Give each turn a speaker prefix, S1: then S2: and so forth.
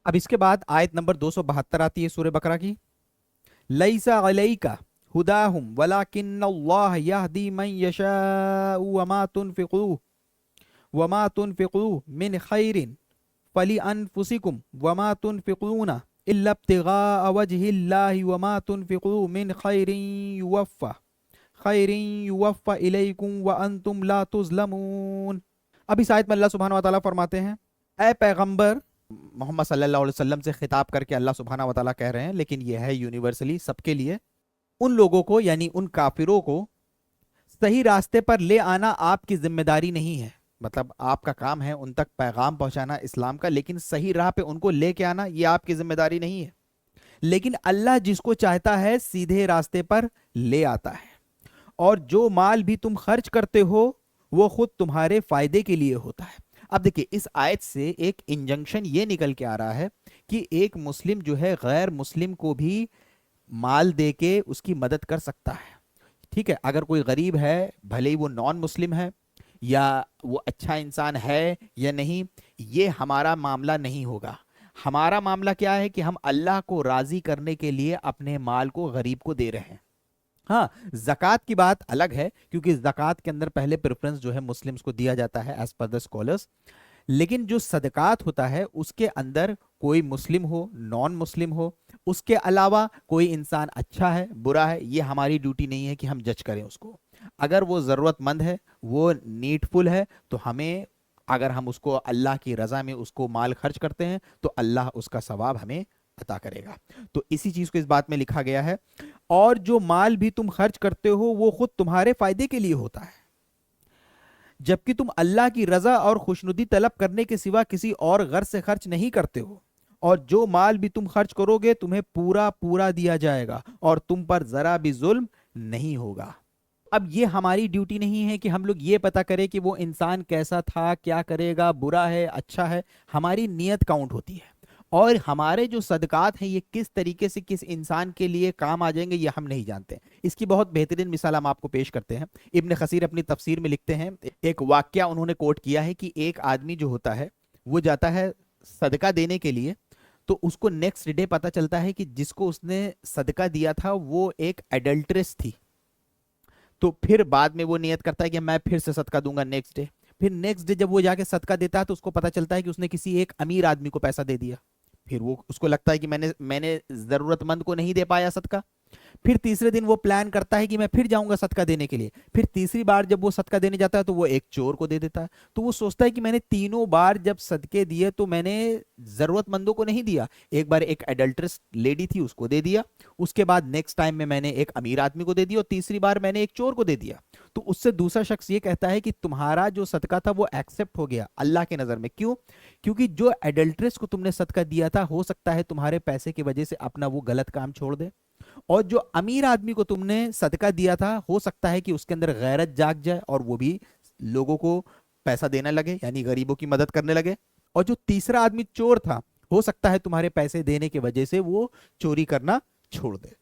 S1: अब इसके बाद आयत नंबर 272 आती है सूरह बकरा की। लैसा अलैका हुदाहुम वलाकिन्नल्लाह यहदी मन यशाउ वमा तुनफिकू मिन खैरिन फली अनफुसिकुम वमा तुनफिकूना इल्ला इब्तिगा वजहिल्लाहि वमा तुनफिकू मिन खैरिन युवफ़्फ़ा इलैकुम व अंतुम ला तुज़लमून। अब इस आयत में अल्लाह सुब्हानहू व तआला फरमाते हैं, ए पैगंबर मोहम्मद सल्लल्लाहु अलैहि वसल्लम से खिताब करके अल्लाह सुब्हानहू व तआला कह रहे हैं, लेकिन यह है यूनिवर्सली सबके लिए, उन लोगों को यानी उन काफिरों को सही रास्ते पर ले आना आपकी जिम्मेदारी नहीं है। मतलब आपका काम है उन तक पैगाम पहुंचाना इस्लाम का, लेकिन सही राह पे उनको लेके आना ये आपकी जिम्मेदारी नहीं है। लेकिन अल्लाह जिसको चाहता है सीधे रास्ते पर ले आता है, और जो माल भी तुम खर्च करते हो वो खुद तुम्हारे फायदे के लिए होता है। अब देखिए इस आयत से एक इंजंक्शन ये निकल के आ रहा है कि एक मुस्लिम जो है गैर मुस्लिम को भी माल दे के उसकी मदद कर सकता है। ठीक है, अगर कोई गरीब है, भले ही वो नॉन मुस्लिम है या वो अच्छा इंसान है या नहीं, ये हमारा मामला नहीं होगा। हमारा मामला क्या है कि हम अल्लाह को राजी करने के लिए अपने माल को गरीब को दे रहे हैं। हाँ, ज़कात की बात अलग है, क्योंकि ज़कात के अंदर पहले प्रेफरेंस जो है मुस्लिम्स को दिया जाता है एज पर द स्कॉलर्स। लेकिन जो सदकात होता है उसके अंदर कोई मुस्लिम हो नॉन मुस्लिम हो, उसके अलावा कोई इंसान अच्छा है बुरा है, ये हमारी ड्यूटी नहीं है कि हम जज करें उसको। अगर वो ज़रूरतमंद है, वो नीडफुल है, तो हमें, अगर हम उसको अल्लाह की रज़ा में उसको माल खर्च करते हैं तो अल्लाह उसका सवाब हमें अता करेगा। तो इसी चीज़ को इस बात में लिखा गया है, और जो माल भी तुम खर्च करते हो वो खुद तुम्हारे फायदे के लिए होता है, जबकि तुम अल्लाह की रजा और खुशनुदी तलब करने के सिवा किसी और गर्ज से खर्च नहीं करते हो। और जो माल भी तुम खर्च करोगे तुम्हें पूरा पूरा दिया जाएगा और तुम पर जरा भी जुल्म नहीं होगा। अब ये हमारी ड्यूटी नहीं है कि हम लोग ये पता करें कि वो इंसान कैसा था, क्या करेगा, बुरा है अच्छा है। हमारी नीयत काउंट होती है, और हमारे जो सदकात हैं ये किस तरीके से किस इंसान के लिए काम आ जाएंगे ये हम नहीं जानते। इसकी बहुत बेहतरीन मिसाल हम आपको पेश करते हैं। इब्न खसीर अपनी तफसीर में लिखते हैं, एक वाक्या उन्होंने कोट किया है कि एक आदमी जो होता है वो जाता है सदका देने के लिए, तो उसको नेक्स्ट डे पता चलता है कि जिसको उसने सदका दिया था वो एक एडल्ट्रेस थी। तो फिर बाद में वो नियत करता है कि मैं फिर से सदका दूंगा नेक्स्ट डे। फिर नेक्स्ट डे जब वो जाके सदका देता है तो उसको पता चलता है कि उसने किसी एक अमीर आदमी को पैसा दे दिया। फिर वो उसको लगता है कि मैंने जरूरतमंद को नहीं दे पाया सदका। फिर तीसरे दिन वो प्लान करता है कि मैं फिर जाऊंगा सदका देने के लिए। फिर तीसरी बार जब वो सदका देने जाता है तो वो एक चोर को दे देता है। तो वो सोचता है कि मैंने तीनों बार जब सदके दिए तो मैंने जरूरतमंदों को नहीं दिया, एक बार एक एडल्ट्रेस लेडी थी उसको दे दिया, उसके बाद नेक्स्ट टाइम में मैंने एक अमीर आदमी को दे दिया, और तीसरी बार मैंने एक चोर को दे दिया। तो उससे दूसरा शख्स ये कहता है कि तुम्हारा जो सदका था वो एक्सेप्ट हो गया अल्लाह के नजर में। क्यों? क्योंकि जो एडल्ट्रेस को तुमने सदका दिया था हो सकता है तुम्हारे पैसे की वजह से अपना वो गलत काम छोड़ दे, और जो अमीर आदमी को तुमने सदका दिया था हो सकता है कि उसके अंदर गैरत जाग जाए और वो भी लोगों को पैसा देने लगे, यानी गरीबों की मदद करने लगे। और जो तीसरा आदमी चोर था हो सकता है तुम्हारे पैसे देने की वजह से वो चोरी करना छोड़ दे।